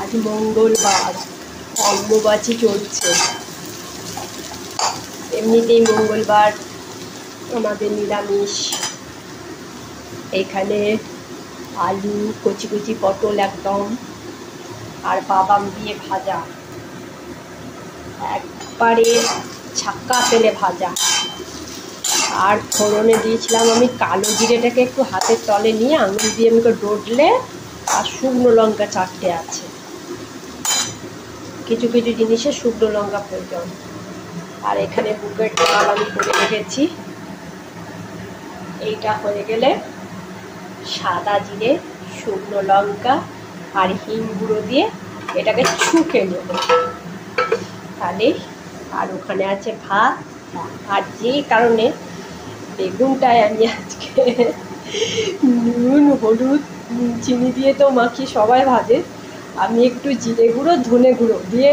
আজ মঙ্গলবার, অম্বুবাচী চলছে। এমনিতেই মঙ্গলবার আমাদের নিরামিষ। এখানে আলু, কচি কচি পটল একদম, আর বাদাম দিয়ে ভাজা, একবারে ছাক্কা তেলে ভাজা। আর ফোড়নে দিয়েছিলাম আমি কালো জিরেটাকে একটু হাতের তলে নিয়ে আঙুল দিয়ে আমাকে ডোডলে, আর শুকনো লঙ্কা 4টে আছে। কিছু কিছু জিনিসে শুকনো লঙ্কা প্রয়োজন। আর এখানে বুকের ডাল আমি করে রেখেছি। এইটা হয়ে গেলে সাদা জিরে, শুকনো লঙ্কা আর হিং গুঁড়ো দিয়ে এটাকে ছুঁকে নেব, তাহলে। আর ওখানে আছে ভাত। আর যে কারণে বেগুনটায় আমি আজকে নুন, হলুদ, চিনি দিয়ে তো মাখি, সবাই ভাজে, আমি একটু জিরে গুঁড়ো, ধনে গুঁড়ো দিয়ে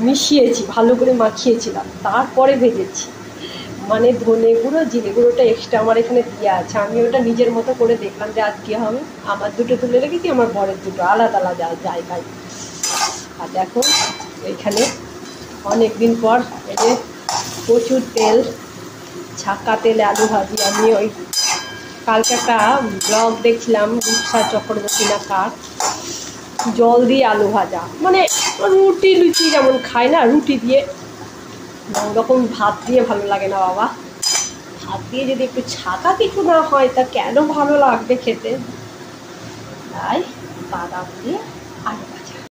মিশিয়েছি, ভালো করে মাখিয়েছিলাম, তারপরে ভেজেছি। মানে ধনে গুঁড়ো, জিরে গুঁড়োটা এক্সট্রা আমার এখানে দেওয়া আছে। আমি ওটা নিজের মতো করে দেখলাম যে আজ কী হবে। আমার দুটো তুলে রেখেছি, আমার বরের দুটো আলাদা আলাদা জায়গায়। আর দেখো এখানে অনেক দিন পর এই যে প্রচুর তেল, ছাক্কা তেলে আলু ভাজি। আমি ওই কালকে একটা ব্লগ দেখছিলাম, রূপসা চক্রবর্তী না কার, জল দিয়ে আলু ভাজা, মানে রুটি লুচি যেমন খায় না, রুটি দিয়ে, ওরকম ভাত দিয়ে ভালো লাগে না বাবা। ভাত দিয়ে যদি একটু ছাকা কিছু না হয় তা কেন ভালো লাগবে খেতে। তাই বাদাম দিয়ে আলু